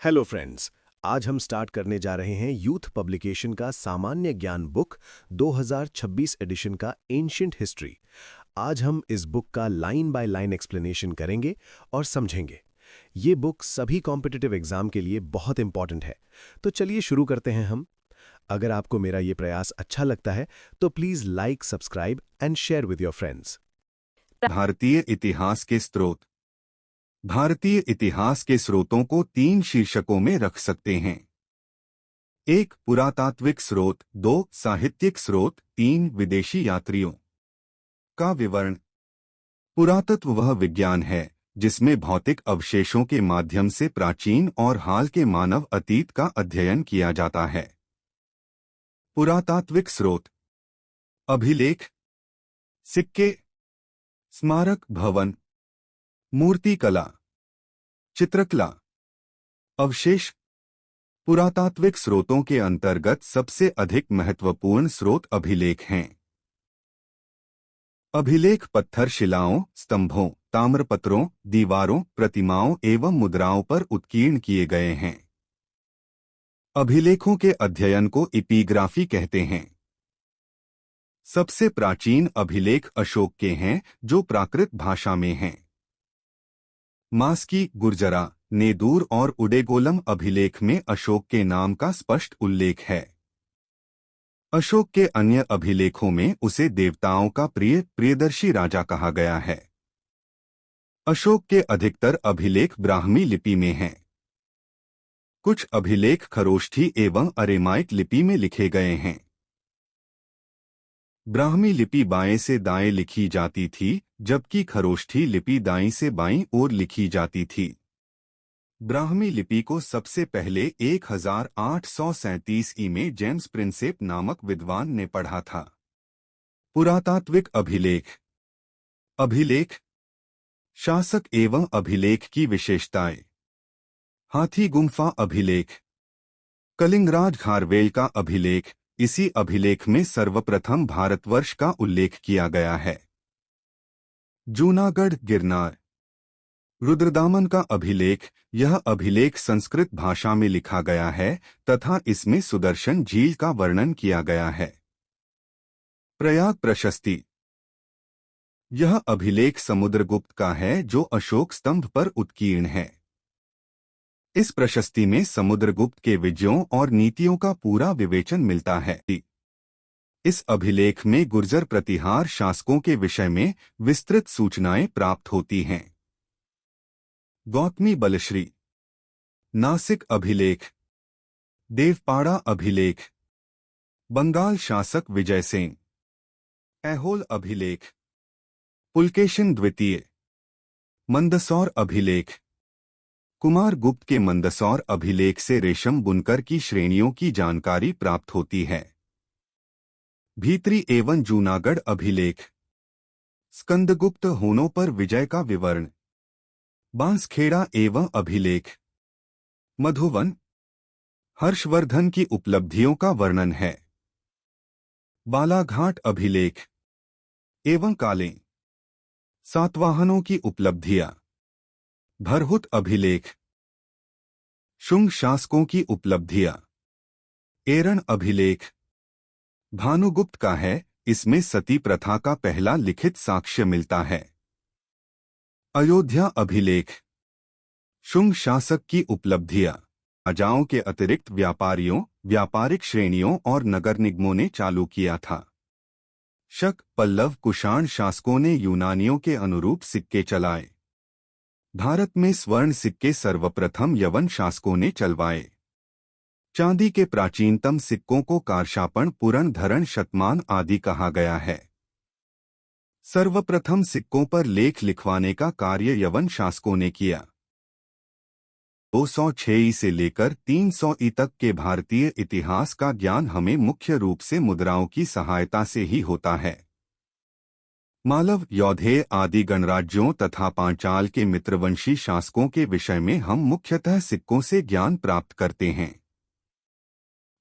Hello friends. आज हम start करने जा रहे हैं यूथ पब्लिकेशन का सामान्य ज्ञान बुक 2026 एडिशन का एंशिएंट हिस्ट्री। आज हम इस बुक का लाइन बाय लाइन एक्सप्लेनेशन करेंगे और समझेंगे। ये बुक सभी कॉम्पिटिटिव एग्जाम के लिए बहुत इंपॉर्टेंट है। तो चलिए शुरू करते हैं हम। अगर आपको मेरा ये प्रयास अच्छा लगता है तो please like, subscribe and share with your friends. भारतीय इतिहास के स्रोत। भारतीय इतिहास के स्रोतों को 3 शीर्षकों में रख सकते हैं। 1 पुरातात्विक स्रोत, 2 साहित्यिक स्रोत, 3 विदेशी यात्रियों का विवरण। पुरातत्व वह विज्ञान है जिसमें भौतिक अवशेषों के माध्यम से प्राचीन और हाल के मानव अतीत का अध्ययन किया जाता है। पुरातात्विक स्रोत: अभिलेख, सिक्के, स्मारक भवन, मूर्तिकला, चित्रकला, अवशेष। पुरातात्विक स्रोतों के अंतर्गत सबसे अधिक महत्वपूर्ण स्रोत अभिलेख हैं। अभिलेख पत्थर शिलाओं, स्तंभों, ताम्रपत्रों, दीवारों, प्रतिमाओं एवं मुद्राओं पर उत्कीर्ण किए गए हैं। अभिलेखों के अध्ययन को एपिग्राफी कहते हैं। सबसे प्राचीन अभिलेख अशोक के हैं, जो प्राकृत भाषा में हैं। मास्की, गुर्जरा, नेदूर और उडेगोलम अभिलेख में अशोक के नाम का स्पष्ट उल्लेख है। अशोक के अन्य अभिलेखों में उसे देवताओं का प्रियदर्शी राजा कहा गया है। अशोक के अधिकतर अभिलेख ब्राह्मी लिपि में हैं। कुछ अभिलेख खरोष्ठी एवं अरेमाइक लिपि में लिखे गए हैं। ब्राह्मी लिपि बाएं से दाएं लिखी जाती थी, जबकि खरोष्ठी लिपि दाईं से बाईं ओर लिखी जाती थी। ब्राह्मी लिपि को सबसे पहले 1837 में जेम्स प्रिंसेप नामक विद्वान ने पढ़ा था। पुरातात्विक अभिलेख। अभिलेख, शासक एवं अभिलेख की विशेषताएं। हाथी गुम्फा अभिलेख। कलिंगराज खारवेल का अभिलेख। इसी अभिलेख में सर्वप्रथम भारतवर्ष का उल्लेख किया गया है। जूनागढ़ गिरनार। रुद्रदामन का अभिलेख। यह अभिलेख संस्कृत भाषा में लिखा गया है तथा इसमें सुदर्शन झील का वर्णन किया गया है। प्रयाग प्रशस्ति। यह अभिलेख समुद्रगुप्त का है, जो अशोक स्तंभ पर उत्कीर्ण है। इस प्रशस्ति में समुद्रगुप्त के विजयों और नीतियों का पूरा विवेचन मिलता है। इस अभिलेख में गुर्जर प्रतिहार शासकों के विषय में विस्तृत सूचनाएं प्राप्त होती हैं। गौतमी बलश्री। नासिक अभिलेख। देवपाड़ा अभिलेख। बंगाल शासक विजयसेन। ऐहोल अभिलेख। पुलकेशिन द्वितीय। मंदसौर अभिलेख। कुमार गुप्त के मंदसौर अभिलेख से रेशम बुनकर की श्रेणियों की जानकारी प्राप्त होती है। भीतरी एवं जूनागढ़ अभिलेख। स्कंदगुप्त होनों पर विजय का विवरण। बांसखेड़ा एवं अभिलेख। मधुवन। हर्षवर्धन की उपलब्धियों का वर्णन है। बालाघाट अभिलेख एवं कालें। सातवाहनों की उपलब्धियां। भरहुत अभिलेख। शुंग शासकों की उपलब्धियां। एरन अभिलेख भानुगुप्त का है, इसमें सती प्रथा का पहला लिखित साक्ष्य मिलता है। अयोध्या अभिलेख। शुंग शासक की उपलब्धियां। राजाओं के अतिरिक्त व्यापारियों, व्यापारिक श्रेणियों और नगर निगमों ने चालू किया था। शक, पल्लव, कुषाण शासकों ने यूनानियों के अनुरूप सिक्के चलाए। भारत में स्वर्ण सिक्के सर्वप्रथम यवन शासकों ने चलवाए। चांदी के प्राचीनतम सिक्कों को कारशापण, पुरण धरण, शतमान आदि कहा गया है। सर्वप्रथम सिक्कों पर लेख लिखवाने का कार्य यवन शासकों ने किया। 206 ई से लेकर 300 ई तक के भारतीय इतिहास का ज्ञान हमें मुख्य रूप से मुद्राओं की सहायता से ही होता है। मालव, यौधेय आदि गणराज्यों तथा पांचाल के मित्रवंशी शासकों के विषय में हम मुख्यतः सिक्कों से ज्ञान प्राप्त करते हैं।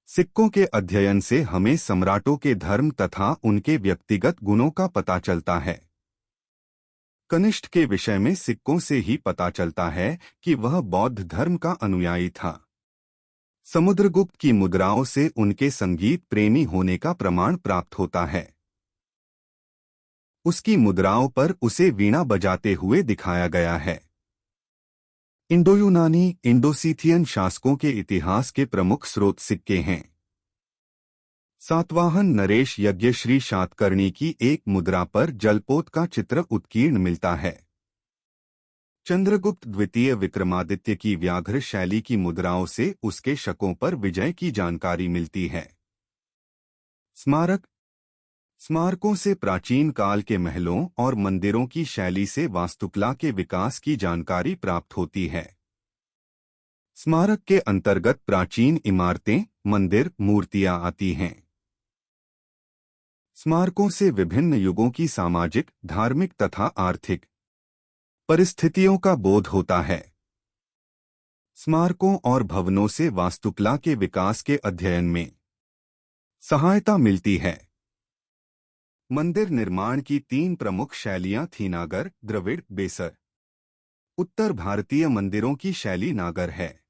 सिक्कों के अध्ययन से हमें सम्राटों के धर्म तथा उनके व्यक्तिगत गुणों का पता चलता है। कनिष्ठ के विषय में सिक्कों से ही पता चलता है कि वह बौद्ध धर्म का अनुयायी था। समुद्रगुप्त की मुद्राओं से उनके संगीत प्रेमी होने का प्रमाण प्राप्त होता है। उसकी मुद्राओं पर उसे वीणा बजाते हुए दिखाया गया है। इंडो-यूनानी इंडोसीथियन शासकों के इतिहास के प्रमुख स्रोत सिक्के हैं। सातवाहन नरेश यज्ञश्री शातकर्णी की एक मुद्रा पर जलपोत का चित्र उत्कीर्ण मिलता है। चंद्रगुप्त द्वितीय विक्रमादित्य की व्याघ्र शैली की मुद्राओं से उसके शकों पर विजय की जानकारी मिलती है। स्मारक स्मारकों से प्राचीन काल के महलों और मंदिरों की शैली से वास्तुकला के विकास की जानकारी प्राप्त होती है। स्मारक के अंतर्गत प्राचीन इमारतें, मंदिर, मूर्तियां आती हैं। स्मारकों से विभिन्न युगों की सामाजिक, धार्मिक तथा आर्थिक परिस्थितियों का बोध होता है। स्मारकों और भवनों से वास्तुकला के विकास के अध्ययन में सहायता मिलती है। मंदिर निर्माण की 3 प्रमुख शैलियां थीं: नागर, द्रविड़, बेसर। उत्तर भारतीय मंदिरों की शैली नागर है।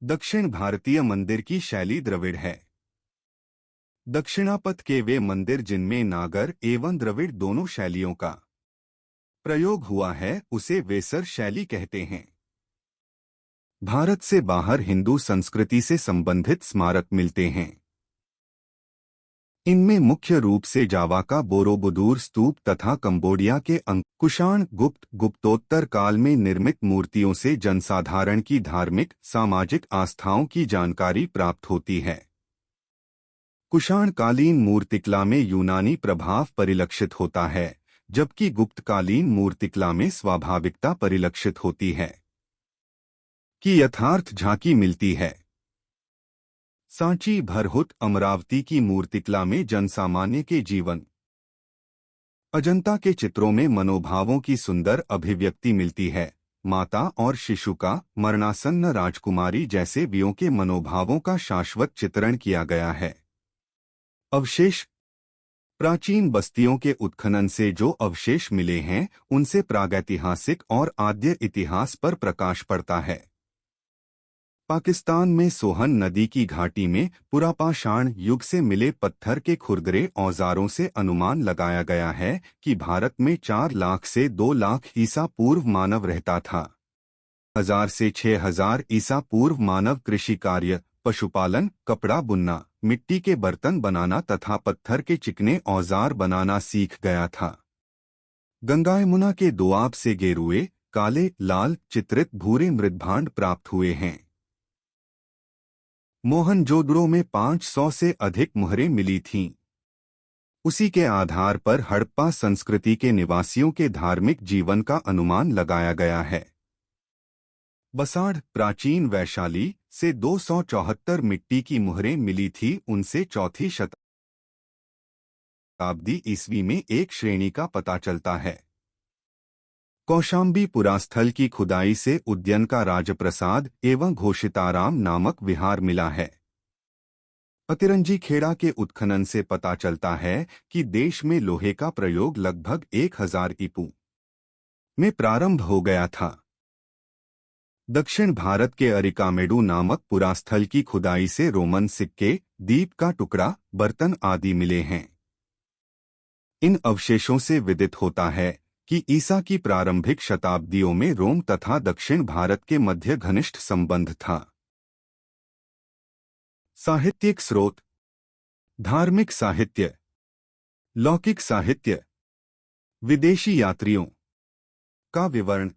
दक्षिण भारतीय मंदिर की शैली द्रविड़ है। दक्षिणापथ के वे मंदिर जिनमें नागर एवं द्रविड़ दोनों शैलियों का प्रयोग हुआ है उसे वेसर शैली कहते हैं। भारत से बाहर हिंदू संस्कृति से संबंधित स्मारक मिलते हैं। इनमें मुख्य रूप से जावा का बोरोबुदूर स्तूप तथा कंबोडिया के कुषाण गुप्त गुप्तोत्तर काल में निर्मित मूर्तियों से जनसाधारण की धार्मिक, सामाजिक आस्थाओं की जानकारी प्राप्त होती है। कुषाणकालीन मूर्तिकला में यूनानी प्रभाव परिलक्षित होता है, जबकि गुप्तकालीन मूर्तिकला में स्वाभाविकता परिलक्षित होती है की यथार्थ झांकी मिलती है। सांची, भरहुट, अमरावती की मूर्तिकला में जनसामान्य के जीवन, अजंता के चित्रों में मनोभावों की सुंदर अभिव्यक्ति मिलती है। माता और शिशु का, मरणासन्न राजकुमारी जैसे वियों के मनोभावों का शाश्वत चित्रण किया गया है। अवशेष प्राचीन बस्तियों के उत्खनन से जो अवशेष मिले हैं उनसे प्रागैतिहासिक और आद्य इतिहास पर प्रकाश पड़ता है। पाकिस्तान में सोहन नदी की घाटी में पुरापाषाण युग से मिले पत्थर के खुरदरे औजारों से अनुमान लगाया गया है कि भारत में 4 लाख से 2 लाख ईसा पूर्व मानव रहता था। 1000 से 6000 ईसा पूर्व मानव कृषि कार्य, पशुपालन, कपड़ा बुनना, मिट्टी के बर्तन बनाना तथा पत्थर के चिकने औजार बनाना सीख गया था। गंगा यमुना के दोआब से गेरुए, काले, लाल, चित्रित भूरे मृदभांड प्राप्त हुए हैं। मोहनजोदड़ो में 500 से अधिक मुहरें मिली थीं। उसी के आधार पर हड़प्पा संस्कृति के निवासियों के धार्मिक जीवन का अनुमान लगाया गया है। बसाढ़ प्राचीन वैशाली से 274 मिट्टी की मुहरें मिली थी। उनसे 4वीं शताब्दी ईस्वी में एक श्रेणी का पता चलता है। कौशाम्बी पुरास्थल की खुदाई से उद्यन का राजप्रसाद एवं घोषिताराम नामक विहार मिला है। अतिरंजी खेड़ा के उत्खनन से पता चलता है कि देश में लोहे का प्रयोग लगभग 1000 ईपू में प्रारंभ हो गया था। दक्षिण भारत के अरिकामेडू नामक पुरास्थल की खुदाई से रोमन सिक्के, दीप का टुकड़ा, बर्तन आदि मिले हैं। इन अवशेषों से विदित होता है कि ईसा की प्रारंभिक शताब्दियों में रोम तथा दक्षिण भारत के मध्य घनिष्ठ संबंध था। साहित्यिक स्रोत: धार्मिक साहित्य, लौकिक साहित्य, विदेशी यात्रियों का विवरण,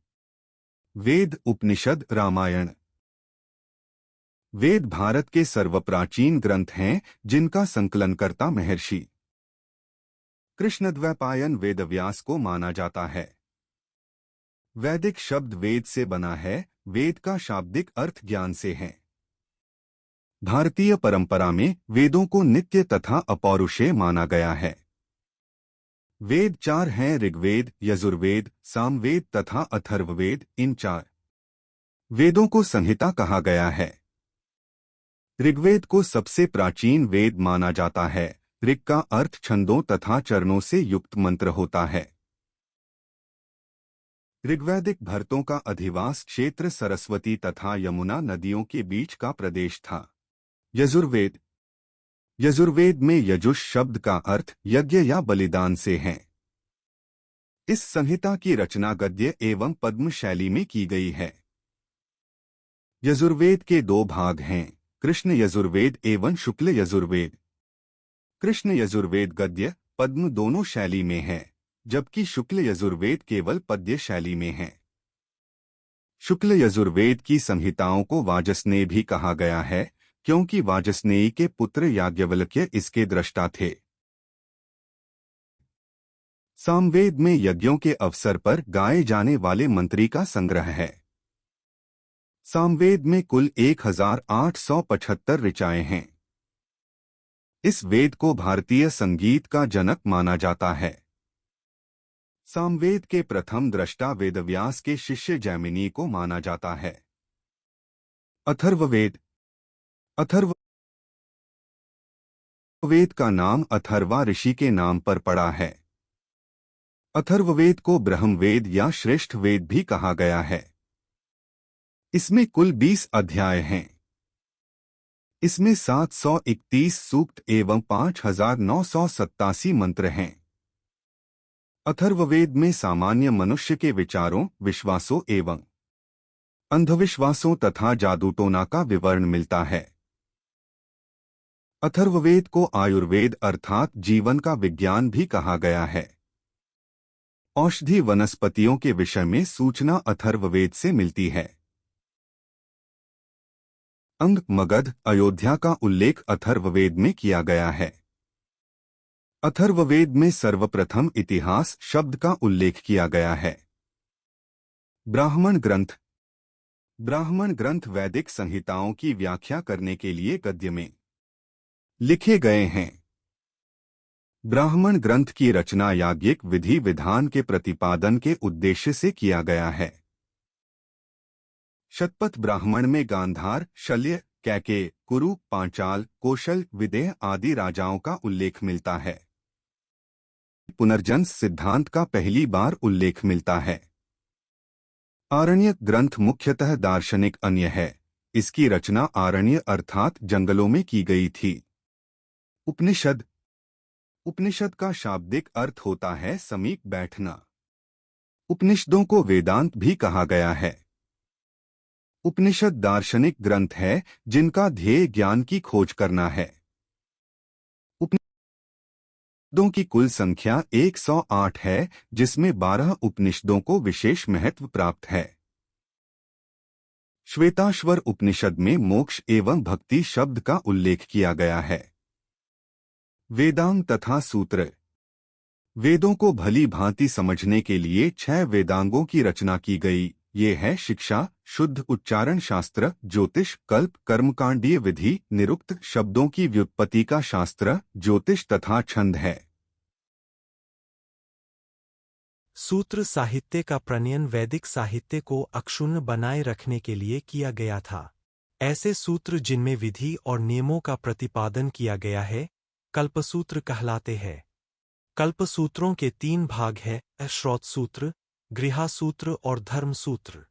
वेद, उपनिषद, रामायण। वेद भारत के सर्वप्राचीन ग्रंथ हैं जिनका संकलनकर्ता महर्षि कृष्णद्वैपायन वेदव्यास को माना जाता है। वैदिक शब्द वेद से बना है। वेद का शाब्दिक अर्थ ज्ञान से है। भारतीय परंपरा में वेदों को नित्य तथा अपौरुषेय माना गया है। वेद 4 हैं: ऋग्वेद, यजुर्वेद, सामवेद तथा अथर्ववेद। इन 4 वेदों को संहिता कहा गया है। ऋग्वेद को सबसे प्राचीन वेद माना जाता है। ऋग का अर्थ छंदों तथा चरणों से युक्त मंत्र होता है। ऋग्वैदिक भरतों का अधिवास क्षेत्र सरस्वती तथा यमुना नदियों के बीच का प्रदेश था। यजुर्वेद। यजुर्वेद में यजुष शब्द का अर्थ यज्ञ या बलिदान से है। इस संहिता की रचना गद्य एवं पद्म शैली में की गई है। यजुर्वेद के दो भाग हैं, कृष्ण यजुर्वेद एवं शुक्ल यजुर्वेद। कृष्ण यजुर्वेद गद्य पद्म दोनों शैली में है, जबकि शुक्ल यजुर्वेद केवल पद्य शैली में है। शुक्ल यजुर्वेद की संहिताओं को वाजसनेय भी कहा गया है, क्योंकि वाजसनेयी के पुत्र याज्ञवल्क्य इसके दृष्टा थे। सामवेद में यज्ञों के अवसर पर गाए जाने वाले मंत्री का संग्रह है। सामवेद में कुल 1875 ऋचाएं हैं। इस वेद को भारतीय संगीत का जनक माना जाता है। सामवेद के प्रथम दृष्टा वेदव्यास के शिष्य जैमिनी को माना जाता है। अथर्ववेद। अथर्ववेद का नाम अथर्वा ऋषि के नाम पर पड़ा है। अथर्ववेद को ब्रह्मवेद या श्रेष्ठ वेद भी कहा गया है। इसमें कुल 20 अध्याय हैं। इसमें 731 सूक्त एवं 5987 मंत्र हैं। अथर्ववेद में सामान्य मनुष्य के विचारों, विश्वासों एवं अंधविश्वासों तथा जादूटोना का विवरण मिलता है। अथर्ववेद को आयुर्वेद अर्थात जीवन का विज्ञान भी कहा गया है। औषधि वनस्पतियों के विषय में सूचना अथर्ववेद से मिलती है। अंग, मगध, अयोध्या का उल्लेख अथर्ववेद में किया गया है। अथर्ववेद में सर्वप्रथम इतिहास शब्द का उल्लेख किया गया है। ब्राह्मण ग्रंथ। ब्राह्मण ग्रंथ वैदिक संहिताओं की व्याख्या करने के लिए गद्य में लिखे गए हैं। ब्राह्मण ग्रंथ की रचना याज्ञिक विधि विधान के प्रतिपादन के उद्देश्य से किया गया है। शतपथ ब्राह्मण में गांधार, शल्य, कैकेय, कुरु, पांचाल, कौशल, विदेह आदि राजाओं का उल्लेख मिलता है। पुनर्जन्म सिद्धांत का पहली बार उल्लेख मिलता है। आरण्यक ग्रंथ मुख्यतः दार्शनिक अन्य है। इसकी रचना आरण्य अर्थात जंगलों में की गई थी। उपनिषद। उपनिषद का शाब्दिक अर्थ होता है समीप बैठना। उपनिषदों को वेदांत भी कहा गया है। उपनिषद दार्शनिक ग्रंथ है जिनका ध्येय ज्ञान की खोज करना है। उपनिषदों की कुल संख्या 108 है, जिसमें 12 उपनिषदों को विशेष महत्व प्राप्त है। श्वेताश्वर उपनिषद में मोक्ष एवं भक्ति शब्द का उल्लेख किया गया है। वेदांग तथा सूत्र। वेदों को भली भांति समझने के लिए 6 वेदांगों की रचना की गई। ये है शिक्षा, शुद्ध उच्चारण शास्त्र, ज्योतिष, कल्प, कर्मकांडीय विधि, निरुक्त, शब्दों की व्युत्पत्ति का शास्त्र, ज्योतिष तथा छंद है। सूत्र साहित्य का प्रणयन वैदिक साहित्य को अक्षुण्ण बनाए रखने के लिए किया गया था। ऐसे सूत्र जिनमें विधि और नियमों का प्रतिपादन किया गया है, कल्पसूत्र कहलाते हैं। कल्पसूत्रों के 3 भाग हैं, श्रौत सूत्र, गृह्यसूत्र और धर्मसूत्र।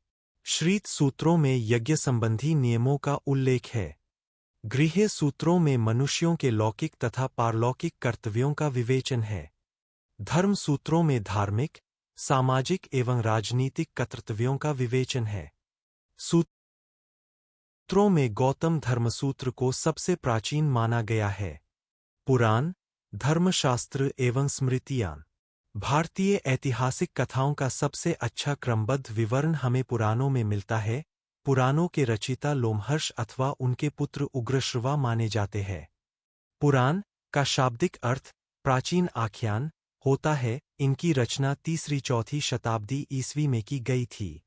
श्रीत सूत्रों में यज्ञ संबंधी नियमों का उल्लेख है। गृह्य सूत्रों में मनुष्यों के लौकिक तथा पारलौकिक कर्तव्यों का विवेचन है। धर्म सूत्रों में धार्मिक, सामाजिक एवं राजनीतिक कर्तव्यों का विवेचन है। सूत्रों में गौतम धर्मसूत्र को सबसे प्राचीन माना गया है। पुराण, धर्मशास्त्र एवं स्मृतियां। भारतीय ऐतिहासिक कथाओं का सबसे अच्छा क्रमबद्ध विवरण हमें पुराणों में मिलता है। पुराणों के रचयिता लोमहर्ष अथवा उनके पुत्र उग्रश्रवा माने जाते हैं। पुराण का शाब्दिक अर्थ प्राचीन आख्यान होता है। इनकी रचना 3री-4वीं शताब्दी ईस्वी में की गई थी।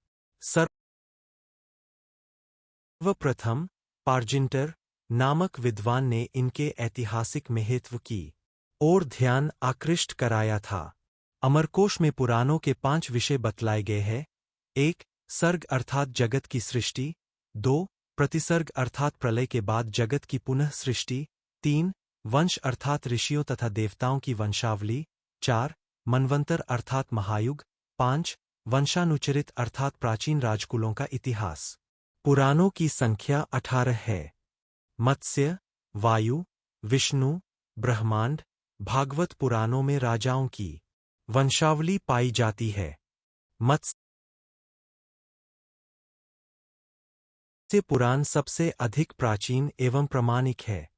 सर्वप्रथम पार्जिंटर नामक विद्वान ने इनके ऐतिहासिक महत्व की ओर ध्यान आकृष्ट कराया था। अमरकोश में पुराणों के 5 विषय बतलाए गए हैं। 1. सर्ग अर्थात जगत की सृष्टि। 2. प्रतिसर्ग अर्थात प्रलय के बाद जगत की पुनः सृष्टि। 3. वंश अर्थात ऋषियों तथा देवताओं की वंशावली। 4. मनवंतर अर्थात महायुग। 5. वंशानुचरित अर्थात प्राचीन राजकुलों का इतिहास। पुराणों की संख्या 18 है। मत्स्य, वायु, विष्णु, ब्रह्मांड, भागवत पुराणों में राजाओं की वंशावली पाई जाती है। मत्स्य पुराण सबसे अधिक प्राचीन एवं प्रामाणिक है।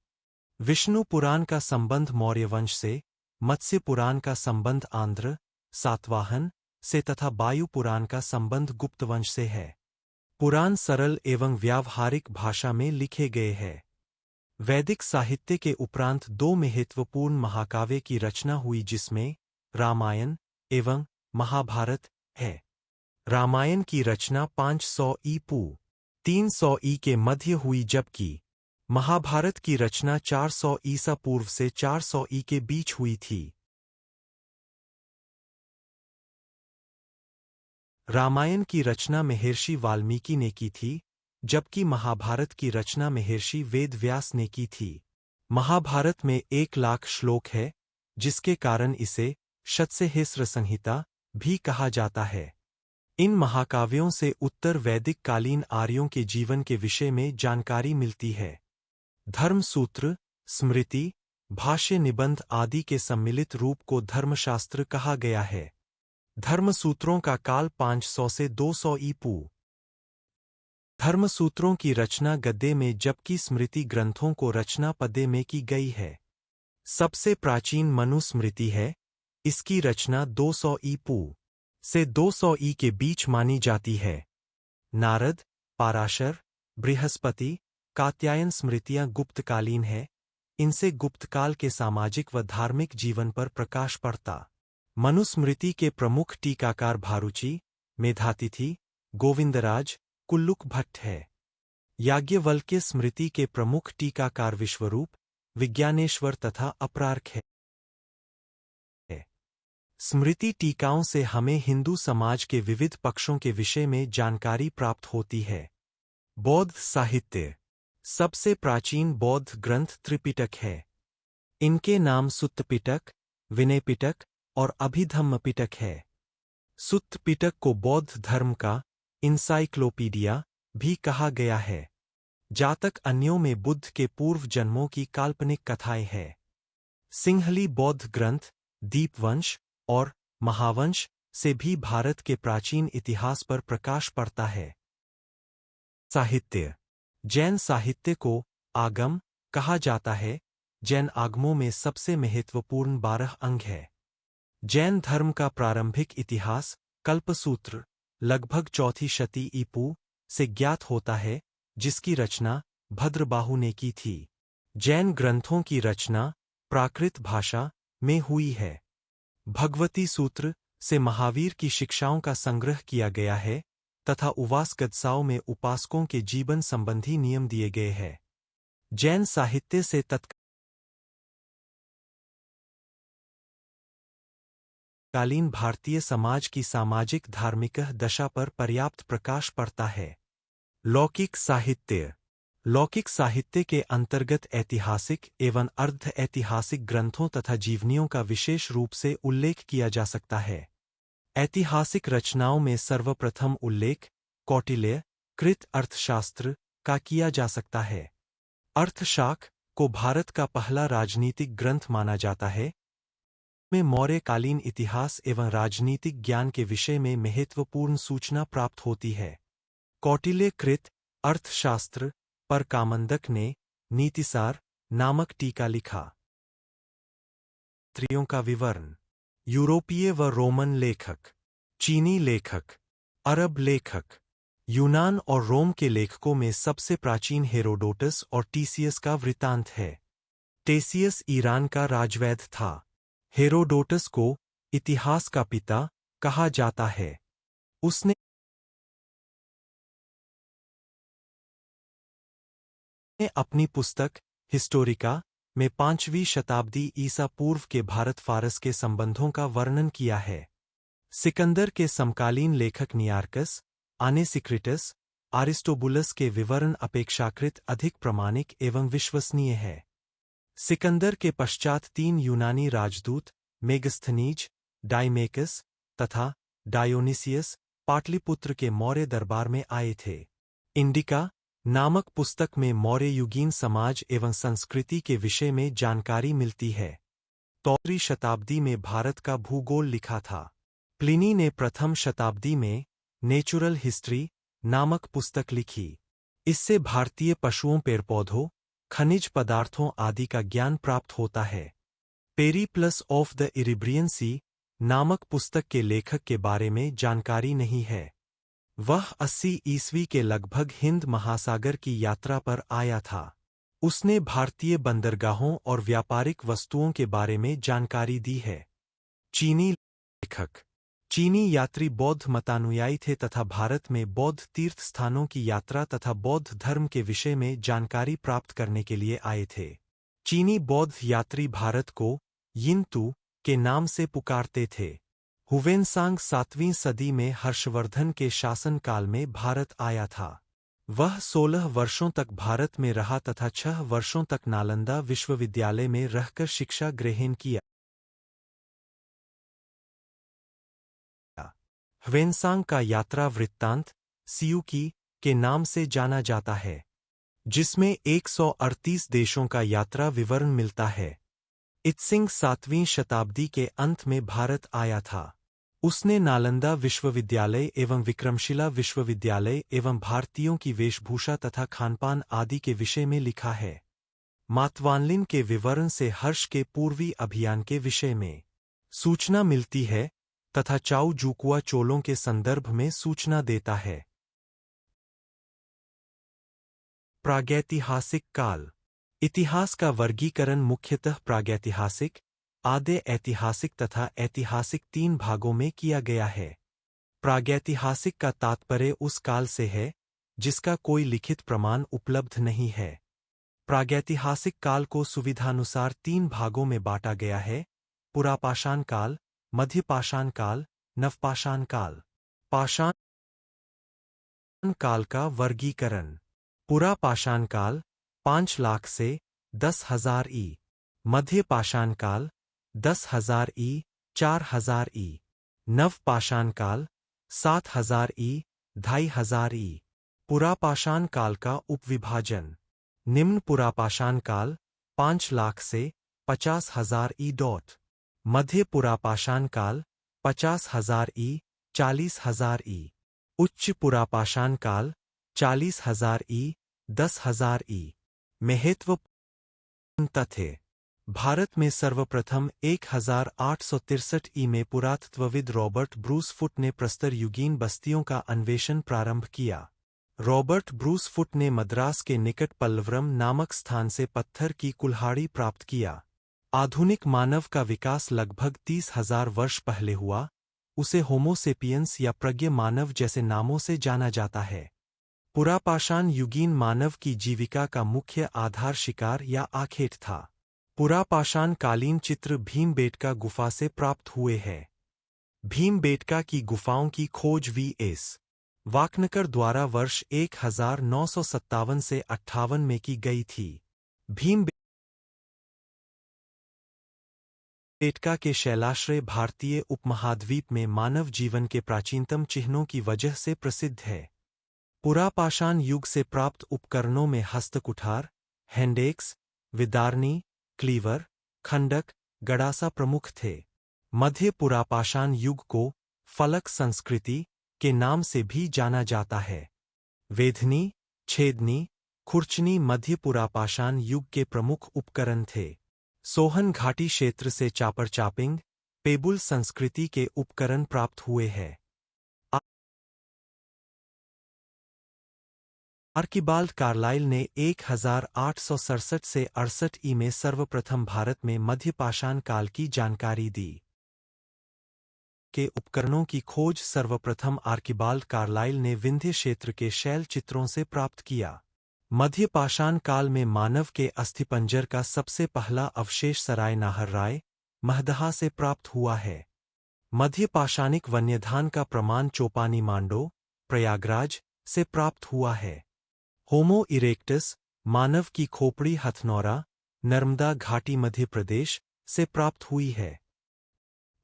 विष्णु पुराण का संबंध मौर्य वंश से, मत्स्य पुराण का संबंध आंध्र, सातवाहन से तथा वायु पुराण का संबंध गुप्त वंश से है। पुराण सरल एवं व्यावहारिक भाषा में लिखे गए हैं। वैदिक साहित्य के उपरांत दो महत्वपूर्ण महाकाव्य की रचना हुई जिसमें रामायण एवं महाभारत है। रामायण की रचना 500 ई.पू. 300 ई के मध्य हुई जबकि महाभारत की रचना 400 ईसा पूर्व से 400 ई के बीच हुई थी। रामायण की रचना महर्षि वाल्मीकि ने की थी, जबकि महाभारत की रचना महर्षि वेदव्यास ने की थी। महाभारत में 1,00,000 श्लोक है, जिसके कारण इसे शतसहस्र संहिता भी कहा जाता है। इन महाकाव्यों से उत्तर वैदिक कालीन आर्यों के जीवन के विषय में जानकारी मिलती है। धर्मसूत्र, स्मृति, भाष्य निबंध आदि के सम्मिलित रूप को धर्मशास्त्र कहा गया है। धर्मसूत्रों का काल 500 से 200 ई.पू. धर्मसूत्रों की रचना गद्य में जबकि स्मृति ग्रंथों को रचना पद्य में की गई है। सबसे प्राचीन मनुस्मृति है। इसकी रचना 200 ई.पू. से 200 ई के बीच मानी जाती है। नारद, पाराशर, बृहस्पति, कात्यायन स्मृतियां गुप्तकालीन है। इनसे गुप्तकाल के सामाजिक व धार्मिक जीवन पर प्रकाश पड़ता। मनुस्मृति के प्रमुख टीकाकार भारुचि, मेधातिथि, गोविंदराज, कुल्लुक भट्ट है। याज्ञवल्क्य स्मृति के प्रमुख टीकाकार विश्वरूप, विज्ञानेश्वर तथा अपरार्क है। स्मृति टीकाओं से हमें हिंदू समाज के विविध पक्षों के विषय में जानकारी प्राप्त होती है। बौद्ध साहित्य। सबसे प्राचीन बौद्ध ग्रंथ त्रिपिटक है। इनके नाम सुत्त पिटक, विनय पिटक और अभिधम्म पिटक है। सुत्त पिटक को बौद्ध धर्म का इंसाइक्लोपीडिया भी कहा गया है। जातक अन्यों में बुद्ध के पूर्व जन्मों की काल्पनिक कथाएं हैं। सिंहली बौद्ध ग्रंथ, दीपवंश और महावंश से भी भारत के प्राचीन इतिहास पर प्रकाश पड़ता है। साहित्य। जैन साहित्य को आगम कहा जाता है। जैन आगमों में सबसे महत्वपूर्ण 12 अंग है। जैन धर्म का प्रारंभिक इतिहास कल्पसूत्र लगभग 4वीं शती ई.पू. से ज्ञात होता है, जिसकी रचना भद्रबाहु ने की थी। जैन ग्रंथों की रचना प्राकृत भाषा में हुई है। भगवती सूत्र से महावीर की शिक्षाओं का संग्रह किया गया है तथा उवास गदसाओं में उपासकों के जीवन संबंधी नियम दिए गए हैं। जैन साहित्य से तत्कालीन भारतीय समाज की सामाजिक धार्मिक दशा पर पर्याप्त प्रकाश पड़ता है। लौकिक साहित्य। लौकिक साहित्य के अंतर्गत ऐतिहासिक एवं अर्ध ऐतिहासिक ग्रंथों तथा जीवनियों का विशेष रूप से उल्लेख किया जा सकता है। ऐतिहासिक रचनाओं में सर्वप्रथम उल्लेख कौटिल्य कृत अर्थशास्त्र का किया जा सकता है। अर्थशास्त्र को भारत का पहला राजनीतिक ग्रंथ माना जाता है। में मौर्यकालीन इतिहास एवं राजनीतिक ज्ञान के विषय में महत्वपूर्ण सूचना प्राप्त होती है। कौटिल्य कृत अर्थशास्त्र पर कामंदक ने नीतिसार नामक टीका लिखा। स्त्रियों का विवरण। यूरोपीय व रोमन लेखक, चीनी लेखक, अरब लेखक, यूनान और रोम के लेखकों में सबसे प्राचीन हेरोडोटस और टीसियस का वृत्तांत है। टेसियस ईरान का राजवैद्य था। हेरोडोटस को इतिहास का पिता कहा जाता है। उसने अपनी पुस्तक हिस्टोरिका में 5वीं शताब्दी ईसा पूर्व के भारत फारस के संबंधों का वर्णन किया है। सिकंदर के समकालीन लेखक नियार्कस, आनेसिक्रिटस, आरिस्टोबुलस के विवरण अपेक्षाकृत अधिक प्रामाणिक एवं विश्वसनीय है। सिकंदर के पश्चात 3 यूनानी राजदूत मेगस्थनीज, डाइमेकस तथा डायोनिसियस पाटलिपुत्र के मौर्य दरबार में आए थे। इंडिका नामक पुस्तक में मौर्य युगीन समाज एवं संस्कृति के विषय में जानकारी मिलती है। 3वीं शताब्दी में भारत का भूगोल लिखा था। प्लिनी ने प्रथम शताब्दी में नेचुरल हिस्ट्री नामक पुस्तक लिखी। इससे भारतीय पशुओं, पेड़ पौधों, खनिज पदार्थों आदि का ज्ञान प्राप्त होता है। पेरीप्लस ऑफ द इरिब्रियन सी नामक पुस्तक के लेखक के बारे में जानकारी नहीं है। वह 80 ईस्वी के लगभग हिंद महासागर की यात्रा पर आया था। उसने भारतीय बंदरगाहों और व्यापारिक वस्तुओं के बारे में जानकारी दी है। चीनी लेखक चीनी यात्री बौद्ध मतानुयायी थे तथा भारत में बौद्ध तीर्थ स्थानों की यात्रा तथा बौद्ध धर्म के विषय में जानकारी प्राप्त करने के लिए आए थे। चीनी बौद्ध यात्री भारत को यिनतू के नाम से पुकारते थे। हुवेनसांग 7वीं सदी में हर्षवर्धन के शासनकाल में भारत आया था। वह 16 वर्षों तक भारत में रहा तथा 6 वर्षों तक नालंदा विश्वविद्यालय में रहकर शिक्षा ग्रहण किया। ह्वेनसांग का यात्रा वृत्तांत सियुकी के नाम से जाना जाता है, जिसमें 138 देशों का यात्रा विवरण मिलता है। इत्सिंग 7वीं शताब्दी के अंत में भारत आया था। उसने नालंदा विश्वविद्यालय एवं विक्रमशिला विश्वविद्यालय एवं भारतीयों की वेशभूषा तथा खानपान आदि के विषय में लिखा है। मातवानलिन के विवरण से हर्ष के पूर्वी अभियान के विषय में सूचना मिलती है तथा चाउ जुकुआ चोलों के संदर्भ में सूचना देता है। प्रागैतिहासिक काल। इतिहास का वर्गीकरण मुख्यतः प्रागैतिहासिक, आद्य ऐतिहासिक तथा ऐतिहासिक 3 भागों में किया गया है। प्रागैतिहासिक का तात्पर्य उस काल से है जिसका कोई लिखित प्रमाण उपलब्ध नहीं है। प्रागैतिहासिक काल को सुविधानुसार 3 भागों में बांटा गया है: पुरापाषाण काल, मध्यपाषाण काल, नवपाषाण काल। पाषाण काल का वर्गीकरण। पुरापाषाण काल 5 लाख से 10,000 ई। मध्यपाषाण काल 10,000 ई, 4,000 ई। नवपाषाण काल 7,000 ई, 2,500 ई। पुरापाषाण काल का उपविभाजन। निम्न पुरापाषाण काल 5 लाख से 50,000 ई। मध्य पुरापाषाण काल 50,000 ई, 40,000 ई। उच्च पुरापाषाण काल 40,000 ई, 10,000 ई। महत्वपूर्ण तथ्य। भारत में सर्वप्रथम 1863 ई में पुरातत्वविद रॉबर्ट ब्रूस फुट ने प्रस्तर युगीन बस्तियों का अन्वेषण प्रारंभ किया। रॉबर्ट ब्रूस फुट ने मद्रास के निकट पल्लवरम नामक स्थान से पत्थर की कुल्हाड़ी प्राप्त किया। आधुनिक मानव का विकास लगभग 30,000 वर्ष पहले हुआ। उसे होमो सेपियंस या प्रज्ञ मानव जैसे नामों से जाना जाता है। पुरापाषाण युगीन मानव की जीविका का मुख्य आधार शिकार या आखेट था। पुरापाषाण कालीन चित्र भीमबेटका गुफा से प्राप्त हुए हैं। भीमबेटका की गुफाओं की खोज V.S. वाकनकर द्वारा वर्ष 1957 से 58 में की गई थी। भीमबेटका के शैलाश्रय भारतीय उपमहाद्वीप में मानव जीवन के प्राचीनतम चिन्हों की वजह से प्रसिद्ध है। पुरापाषाण युग से प्राप्त उपकरणों में हस्तकुठार, हैंडेक्स, विदारनी, क्लीवर, खंडक, गड़ासा प्रमुख थे। मध्य पुरापाषाण युग को फलक संस्कृति के नाम से भी जाना जाता है। वेधनी, छेदनी, खुरचनी मध्य पुरापाषाण युग के प्रमुख उपकरण थे। सोहन घाटी क्षेत्र से चापर चापिंग, पेबुल संस्कृति के उपकरण प्राप्त हुए हैं। आर्किबाल्ड कार्लाइल ने 1867 से 68 ई में सर्वप्रथम भारत में मध्यपाषाण काल की जानकारी दी। के उपकरणों की खोज सर्वप्रथम आर्किबाल्ड कार्लाइल ने विंध्य क्षेत्र के शैल चित्रों से प्राप्त किया। मध्यपाषाण काल में मानव के अस्थिपंजर का सबसे पहला अवशेष सराय नाहर राय, महदहा से प्राप्त हुआ है। मध्यपाषाणिक वन्यधान का प्रमाण चोपानी मांडो, प्रयागराज से प्राप्त हुआ है। होमो इरेक्टस मानव की खोपड़ी हथनौरा, नर्मदा घाटी मध्य प्रदेश से प्राप्त हुई है।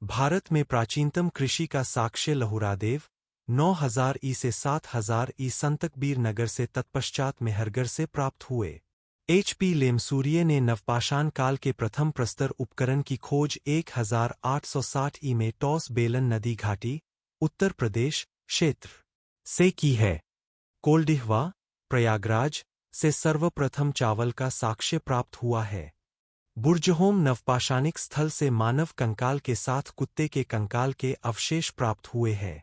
भारत में प्राचीनतम कृषि का साक्ष्य लहुरादेव 9000 ई से 7000 ई संतकबीर नगर से तत्पश्चात मेहरगढ़ से प्राप्त हुए। H.P. लेमसूरिये ने नवपाषाण काल के प्रथम प्रस्तर उपकरण की खोज 1860 ई में टॉस बेलन नदी घाटी, उत्तर प्रदेश क्षेत्र से की है। कोल्डिहवा, प्रयागराज से सर्वप्रथम चावल का साक्ष्य प्राप्त हुआ है। बुर्जहोम नवपाषाणिक स्थल से मानव कंकाल के साथ कुत्ते के कंकाल के अवशेष प्राप्त हुए हैं।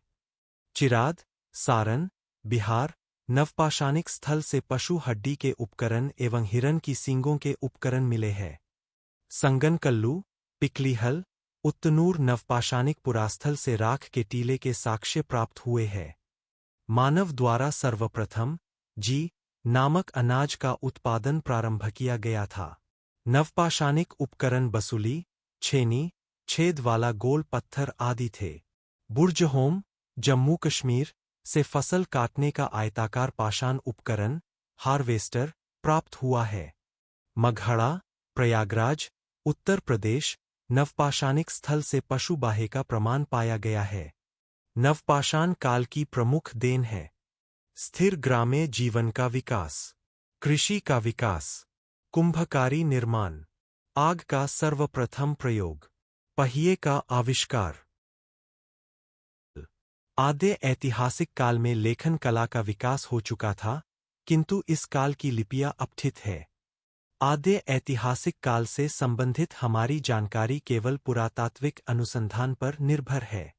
चिराद, सारण, बिहार नवपाषाणिक स्थल से पशु हड्डी के उपकरण एवं हिरन की सींगों के उपकरण मिले हैं। संगनकल्लू, पिकलीहल, उत्तनूर नवपाषाणिक पुरास्थल से राख के टीले के साक्ष्य प्राप्त हुए हैं। मानव द्वारा सर्वप्रथम जी नामक अनाज का उत्पादन प्रारंभ किया गया था। नवपाषाणिक उपकरण बसुली, छेनी, छेद वाला गोल पत्थर आदि थे। बुर्जहोम, जम्मू कश्मीर से फसल काटने का आयताकार पाषाण उपकरण, हार्वेस्टर, प्राप्त हुआ है। मगहड़ा, प्रयागराज, उत्तर प्रदेश नवपाषाणिक स्थल से पशुबाहे का प्रमाण पाया गया है। नवपाषाण काल की प्रमुख देन है स्थिर ग्रामीण जीवन का विकास, कृषि का विकास, कुंभकारी निर्माण, आग का सर्वप्रथम प्रयोग, पहिए का आविष्कार। आद्य ऐतिहासिक काल में लेखन कला का विकास हो चुका था, किंतु इस काल की लिपियां अपठित है। आद्य ऐतिहासिक काल से संबंधित हमारी जानकारी केवल पुरातात्विक अनुसंधान पर निर्भर है।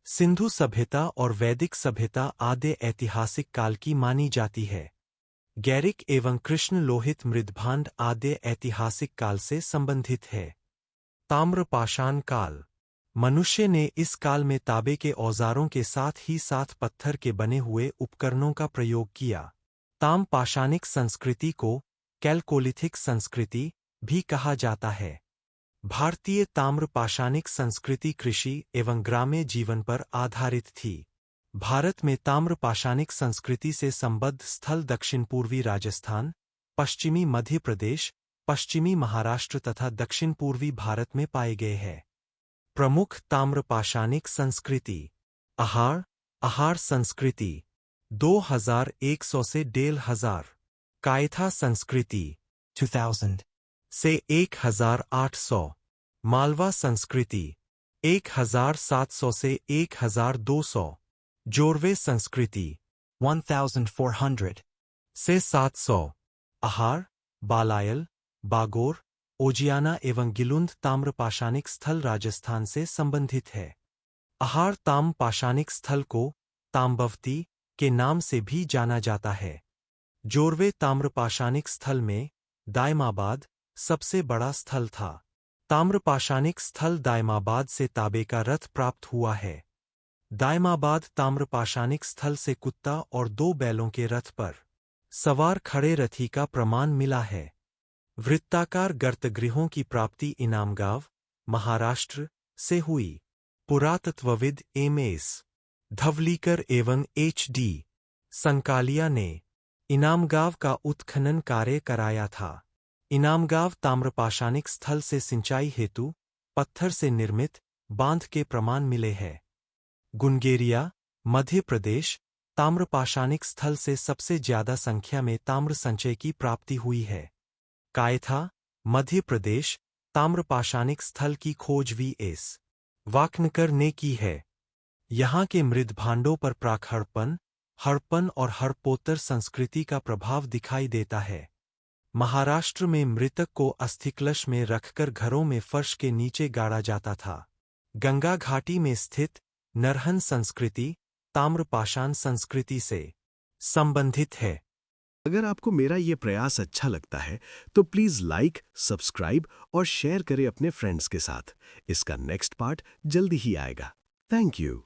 सिंधु सभ्यता और वैदिक सभ्यता आद्य ऐतिहासिक काल की मानी जाती है। गैरिक एवं कृष्ण लोहित मृदभांड आद्य ऐतिहासिक काल से संबंधित है। ताम्रपाषाण काल, मनुष्य ने इस काल में तांबे के औजारों के साथ ही साथ पत्थर के बने हुए उपकरणों का प्रयोग किया। ताम्रपाषाणिक संस्कृति को कैलकोलिथिक संस्कृति भी कहा जाता है। भारतीय ताम्रपाषाणिक संस्कृति कृषि एवं ग्रामीण जीवन पर आधारित थी। भारत में ताम्रपाषाणिक संस्कृति से संबद्ध स्थल दक्षिण पूर्वी राजस्थान, पश्चिमी मध्य प्रदेश, पश्चिमी महाराष्ट्र तथा दक्षिण पूर्वी भारत में पाए गए हैं। प्रमुख ताम्रपाषाणिक संस्कृति आहार संस्कृति 2100 से 1500, कायथा संस्कृति 2000 से 1800, मालवा संस्कृति 1700 से 1200, जोरवे संस्कृति 1400 से 700, आहार, बालायल, बागोर, ओजियाना एवं गिलुंद ताम्रपाषाणिक स्थल राजस्थान से संबंधित है। आहार ताम्रपाषाणिक स्थल को ताम्बवती के नाम से भी जाना जाता है। जोरवे ताम्रपाषाणिक स्थल में दायमाबाद सबसे बड़ा स्थल था। ताम्रपाषाणिक स्थल दायमाबाद से तांबे का रथ प्राप्त हुआ है। दायमाबाद ताम्रपाषाणिक स्थल से कुत्ता और 2 बैलों के रथ पर सवार खड़े रथी का प्रमाण मिला है। वृत्ताकार गर्तगृहों की प्राप्ति इनामगांव, महाराष्ट्र से हुई। पुरातत्वविद एम.एस. धवलीकर एवं H.D. संकालिया ने इनामगांव का उत्खनन कार्य कराया था। इनामगांव ताम्रपाषाणिक स्थल से सिंचाई हेतु पत्थर से निर्मित बांध के प्रमाण मिले हैं। गुनगेरिया, मध्य प्रदेश ताम्रपाषाणिक स्थल से सबसे ज्यादा संख्या में ताम्र संचय की प्राप्ति हुई है। कायथा, मध्य प्रदेश ताम्रपाषाणिक स्थल की खोज V.S. वाकनकर ने की है। यहाँ के मृदभांडों पर प्राक हड़प्पन और हड़प्पोत्तर संस्कृति का प्रभाव दिखाई देता है। महाराष्ट्र में मृतक को अस्थिकलश में रखकर घरों में फर्श के नीचे गाड़ा जाता था। गंगा घाटी में स्थित नरहन संस्कृति ताम्रपाषाण संस्कृति से संबंधित है। अगर आपको मेरा ये प्रयास अच्छा लगता है तो प्लीज लाइक, सब्सक्राइब और शेयर करें अपने फ्रेंड्स के साथ। इसका नेक्स्ट पार्ट जल्दी ही आएगा। Thank you.